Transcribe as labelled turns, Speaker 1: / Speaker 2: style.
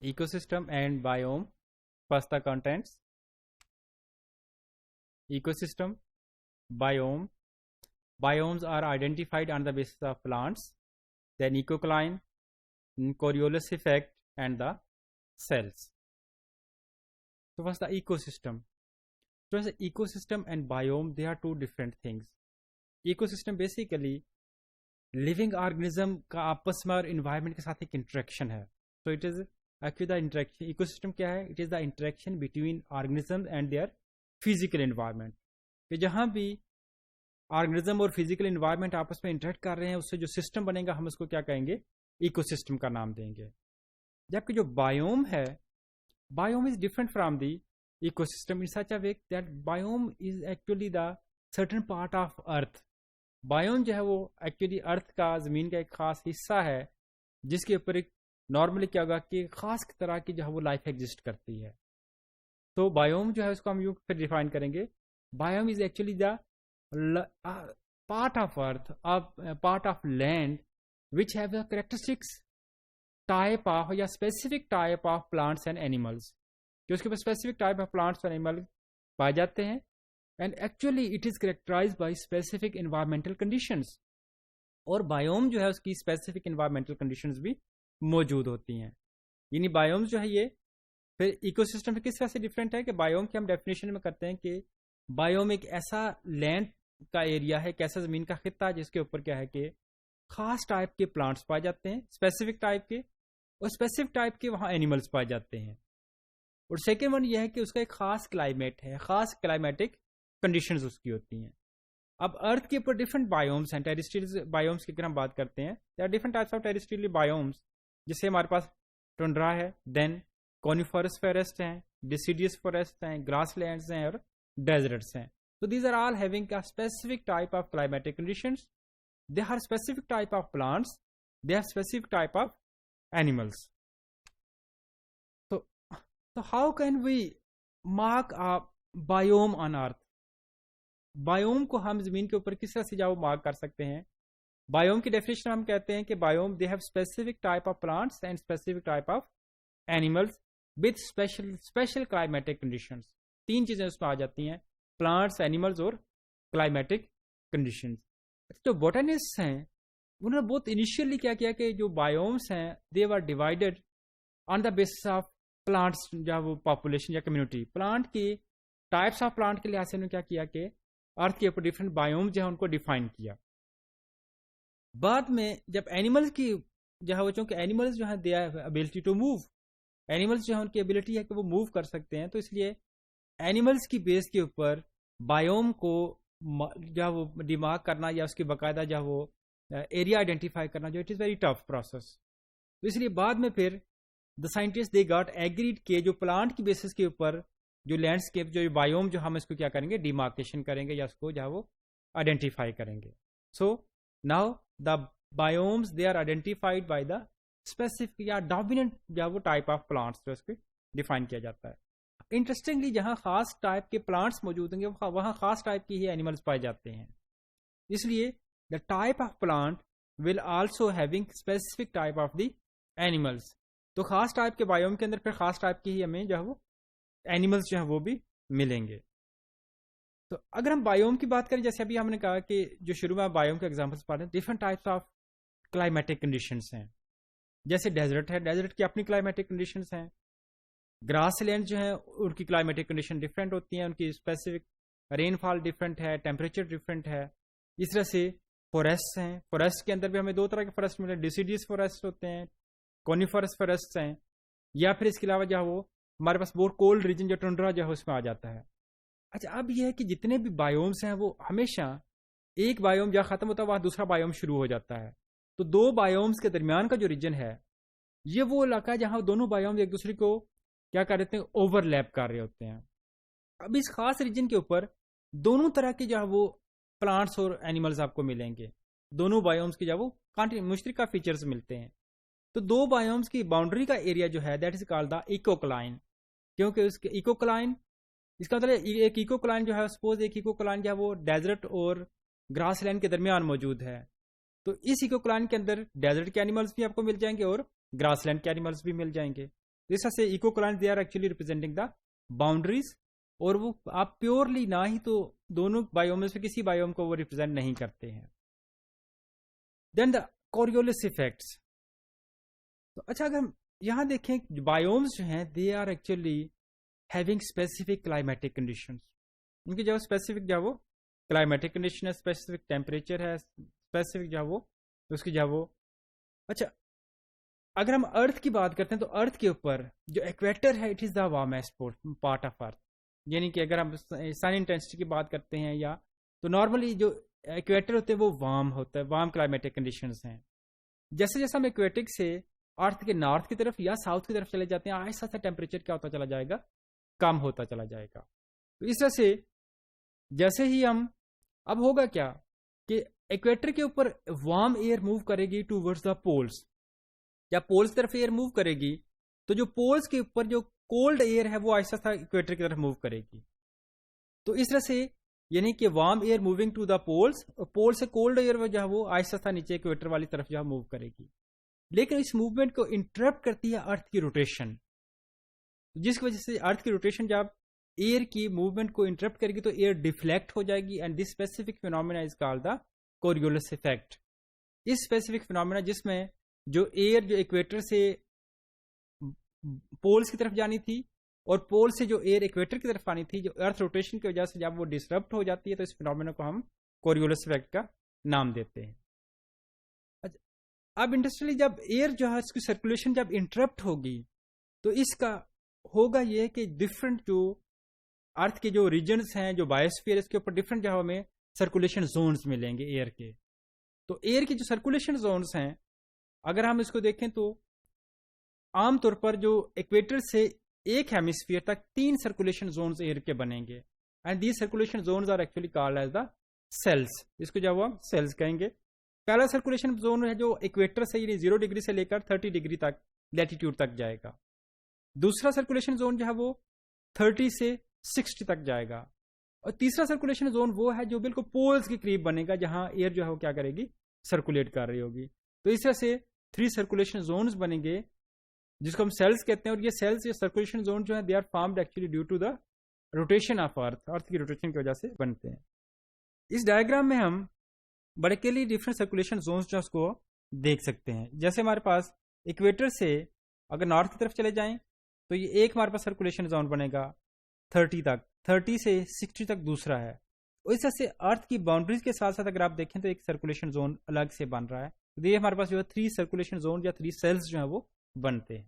Speaker 1: ecosystem and biome. First, the contents. Ecosystem, biome. Biomes are identified on the basis of plants, then ecocline, Coriolis effect, and the cells. So what's the ecosystem? So as the ecosystem and biome, they are two different things. Ecosystem basically living organism کا آپس میں اور environment کے ساتھ ایک interaction ہے. So it is actually the interaction. Ecosystem کیا ہے? It is the interaction between organisms and their physical environment. کہ جہاں بھی organism اور physical environment آپس میں interact کر رہے ہیں اس سے جو system بنے گا ہم اس کو کیا کہیں گے؟ Ecosystem کا نام دیں گے. جبکہ جو biome ہے, biome is different from the ecosystem in such a way that biome is actually the certain part of earth. بایوم جو ہے وہ ایکچولی ارتھ کا, زمین کا ایک خاص حصہ ہے جس کے اوپر ایک نارملی کیا ہوگا کہ خاص طرح کی جو ہے وہ لائف ایگزسٹ کرتی ہے. تو بایوم جو ہے اس کو ہم یوں پھر ڈیفائن کریں گے. Biome is actually the part of earth, part of land which have the characteristics type of یا specific type of plants and animals, جو اس کے اوپر اسپیسیفک ٹائپ آف پلانٹس اور اینیمل پائے جاتے ہیں. And actually it is characterized by specific environmental conditions. اور بایوم جو ہے اس کی specific environmental conditions بھی موجود ہوتی ہیں. یعنی بایومز جو ہے یہ پھر ایکو سسٹم سے کس طرح سے ڈفرینٹ ہے کہ بایوم کی ہم ڈیفینیشن میں کرتے ہیں کہ بایوم ایک ایسا لینڈ کا ایریا ہے, ایک ایسا زمین کا خطہ جس کے اوپر کیا ہے کہ خاص ٹائپ کے پلانٹس پائے جاتے ہیں, اسپیسیفک ٹائپ کے, اور اسپیسیفک ٹائپ کے وہاں اینیملس پائے جاتے ہیں. اور سیکنڈ ون یہ ہے کہ اس کا ایک خاص کلائمیٹ ہے, خاص کلائمیٹک کنڈیشنز اس کی ہوتی ہیں. اب ارتھ کے اوپر ڈفرنٹ بایومس ہیں. ٹیریسٹریل بایومس کی اگر ہم بات کرتے ہیں, there are different types of terrestrial biomes, جیسے ہمارے پاس ٹنڈرا ہے, دین کونیفرس فارسٹ ہیں, ڈیسیڈیس فارسٹ ہیں, گراس لینڈز ہیں, اور ڈیزرٹس ہیں. So these are all having a specific type of climatic conditions. They are specific type of plants. They have specific type of animals. So how can we mark a biome on earth? بایوم کو ہم زمین کے اوپر کس طرح سے جاؤ mark کر سکتے ہیں؟ بایوم کی ڈیفینیشن ہم کہتے ہیں کہ biome they have specific type of plants and specific type of animals with special climatic conditions. تین چیزیں اس میں آ جاتی ہیں, پلانٹس, اینیملز اور کلائمیٹک کنڈیشنز. جو بوٹانسٹ ہیں انہوں نے بہت انیشیلی کیا کیا کہ جو بایومس ہیں they were divided on the basis of plants, یا وہ پاپولیشن یا کمیونٹی, پلانٹ کی ٹائپس آف پلانٹ کے لحاظ سے انہوں نے کیا کیا کہ ارتھ کے اوپر ڈفرنٹ بایوم جو ہے ان کو ڈیفائن کیا. بعد میں جب اینیملز کی جو ہے وہ, چونکہ اینیملز جو ہیں they have ability to move, animals جو ہے ان کی ابیلٹی ہے کہ وہ موو کر سکتے ہیں, تو اس لیے اینیملز کی بیس کے اوپر بایوم کو جو ہے وہ ڈیمارک کرنا یا اس کی باقاعدہ جو ہے وہ ایریا آئیڈینٹیفائی کرنا جو it is very tough process. تو اس لیے بعد میں پھر the scientist they got agreed کے جو پلانٹ کی بیسس کے اوپر جو لینڈسکیپ جو بایوم جو ہم اس کو کیا کریں گے, ڈیمارکیشن کریں گے یا اس کو جو ہے وہ آئیڈینٹیفائی کریں گے. So now the biomes they are identified by the specific یا ڈومیننٹ جو ہے وہ ٹائپ آف پلانٹس جو اس کو ڈیفائن کیا جاتا ہے. انٹرسٹنگلی جہاں خاص ٹائپ کے پلانٹس موجود ہوں گے وہاں خاص ٹائپ کی ہی اینیملس پائے جاتے ہیں. اس لیے the type of plant will also having specific type of the animals. تو خاص ٹائپ کے بایوم کے اندر پھر خاص ٹائپ کی ہی ہمیں جو ہے وہ اینیملز جو ہیں وہ بھی ملیں گے. تو اگر ہم بایوم کی بات کریں, جیسے ابھی ہم نے کہا کہ جو شروع میں بایوم کے ایگزامپلس پڑھ رہے ہیں, different types of climatic conditions ہیں. جیسے ڈیزرٹ ہے, ڈیزرٹ کی اپنی کلائمیٹک کنڈیشنز ہیں. گراس لینڈ جو ہیں ان کی کلائمیٹک کنڈیشن ڈفرینٹ ہوتی ہیں, ان کی اسپیسیفک رین فال ڈفرینٹ ہے, ٹیمپریچر ڈفرینٹ ہے. اس طرح سے فارسٹ ہیں, فارسٹ کے اندر بھی ہمیں دو طرح کے فارسٹ ملے, ڈیسیڈیس فارسٹ ہوتے ہیں, کونیفرس فارسٹ ہیں, یا پھر اس کے علاوہ جو ہے وہ ہمارے پاس بہت کولڈ ریجن جو ٹنڈرا جو ہے اس میں آ جاتا ہے. اچھا اب یہ ہے کہ جتنے بھی بایومس ہیں وہ ہمیشہ ایک بایوم جہاں ختم ہوتا ہے وہاں دوسرا بایوم شروع ہو جاتا ہے. تو دو بایومس کے درمیان کا جو ریجن ہے یہ وہ علاقہ ہے جہاں دونوں بایومس ایک دوسرے کو کیا کر رہے ہیں, اوور لیپ کر رہے ہوتے ہیں. اب اس خاص ریجن کے اوپر دونوں طرح کے جو ہے وہ پلانٹس اور اینیملز آپ کو ملیں گے. دونوں بایومس کی جو ہے وہ مشترکہ فیچرز ملتے ہیں. تو دو بایومس کی باؤنڈری کا ایریا جو ہے دیٹ از کالڈ دا ایکوکلائن, کیونکہ اس کے ایکوکلائن اس کا مطلب ایک ایکوکلائن جو ہے سپوز ایک ایکوکلائن جو ہے وہ ڈیزرٹ اور گراس لینڈ کے درمیان موجود ہے. تو اس ایکوکلائن کے اندر ڈیزرٹ کے اینیملز بھی آپ کو مل جائیں گے اور گراس لینڈ کے اینیملز بھی مل جائیں گے. تو اس طرح سے eco client they are actually representing the boundaries, اور وہ آپ پیورلی نہ ہی تو دونوں بایوم میں سے کسی بایوم کو وہ ریپرزینٹ نہیں کرتے ہیں. Then the Coriolis effects. تو اچھا اگر ہم یہاں دیکھیں بایومز جو ہیں they are actually having specific climatic conditions. ان کی جو اسپیسیفک جو وہ کلائمیٹک کنڈیشن ہے، اسپیسیفک ٹیمپریچر ہے، اسپیسیفک جو وہ اس کی جو وہ. اچھا اگر ہم ارتھ کی بات کرتے ہیں تو ارتھ کے اوپر جو ایکویٹر ہے it is the warmest part of earth. یعنی کہ اگر ہم سن انٹینسٹی کی بات کرتے ہیں یا تو نارملی جو ایکویٹر ہوتے ہیں وہ وارم ہوتا ہے، وارم کلائمیٹک کنڈیشنز ہیں. جیسے جیسے ہم ایکویٹک سے ارتھ کے نارتھ کی طرف یا ساؤتھ کی طرف چلے جاتے ہیں آہستہ آہستہ ٹیمپریچر کیا ہوتا چلا جائے گا، کم ہوتا چلا جائے گا. تو اس طرح سے جیسے ہی ہم اب ہوگا کیا کہ ایکویٹر کے اوپر وارم ایئر موو کرے گی ٹو ورڈز دا پولز، یا پولز طرف ایئر موو کرے گی تو جو پولز کے اوپر جو کولڈ ایئر ہے وہ آہستہ آہستہ ایکویٹر کی طرف موو کرے گی. تو اس طرح سے یعنی کہ warm air moving to the poles, اور پول سے کولڈ ایئر جو ہے وہ آہستہ آہستہ نیچے ایکویٹر والی طرف جو ہے موو کرے گی. لیکن اس موومنٹ کو انٹرپٹ کرتی ہے ارتھ کی روٹیشن، جس کی وجہ سے ارتھ کی روٹیشن جب ایئر کی موومنٹ کو انٹرپٹ کرے گی تو ایئر ڈیفلیکٹ ہو جائے گی. And this specific phenomena is called the Coriolis effect. اس اسپیسیفک فینومینا جس میں جو ایئر جو ایکویٹر سے پولز کی طرف جانی تھی اور پول سے جو ایئر ایکویٹر کی طرف آنی تھی، جو ارتھ روٹیشن کی وجہ سے جب وہ ڈسرپٹ ہو جاتی ہے تو اس فینومینا کو ہم کوریولس افیکٹ کا نام دیتے ہیں. اب انڈسٹریلی جب ایئر جو ہے اس کی سرکولیشن جب انٹرپٹ ہوگی تو اس کا ہوگا یہ کہ ڈفرنٹ جو ارتھ کے جو ریجنز ہیں جو بایوسفیئر اس کے اوپر ڈفرنٹ جو ہمیں سرکولیشن زونز ملیں گے ایئر کے. تو ایئر کی جو سرکولیشن زونز ہیں اگر ہم اس کو دیکھیں تو عام طور پر جو ایکویٹر سے ایک ہیمیسفیئر تک 3 سرکولیشن زونز ایئر کے بنیں گے. And these circulation zones are actually called as the cells. اس کو جو ہم سیلز کہیں گے. پہلا سرکولیشن زون ہے جو ایکویٹر سے یعنی 0 ڈگری سے لے کر 30 ڈگری تک لیٹیٹیوڈ تک جائے گا. دوسرا سرکولیشن زون جو ہے وہ 30 سے 60 تک جائے گا. اور تیسرا سرکولیشن زون وہ ہے جو بالکل پولز کے قریب بنے گا جہاں ایئر جو ہے وہ کیا کرے گی، سرکولیٹ کر رہی ہوگی. تو اس طرح سے 3 سرکولیشن زونز بنیں گے جس کو ہم سیلز کہتے ہیں. اور یہ سیلز یا سرکولیشن زون جو ہے they are formed actually due to the rotation of earth کی روٹیشن کی وجہ سے بنتے ہیں. اس ڈائیگرام میں ہم بڑے کلی ڈفرنٹ سرکولیشن زونز جو اس کو دیکھ سکتے ہیں. جیسے ہمارے پاس ایکویٹر سے اگر نارتھ کی طرف چلے جائیں تو یہ ایک ہمارے پاس سرکولیشن زون بنے گا 30 تک، 30 سے 60 تک دوسرا ہے. اس طرح سے ارتھ کی باؤنڈریز کے ساتھ ساتھ اگر آپ دیکھیں تو ایک سرکولیشن زون الگ سے بن رہا ہے. تو یہ ہمارے پاس جو ہے 3 سرکولیشن زون یا 3 سیلز جو ہیں وہ بنتے ہیں.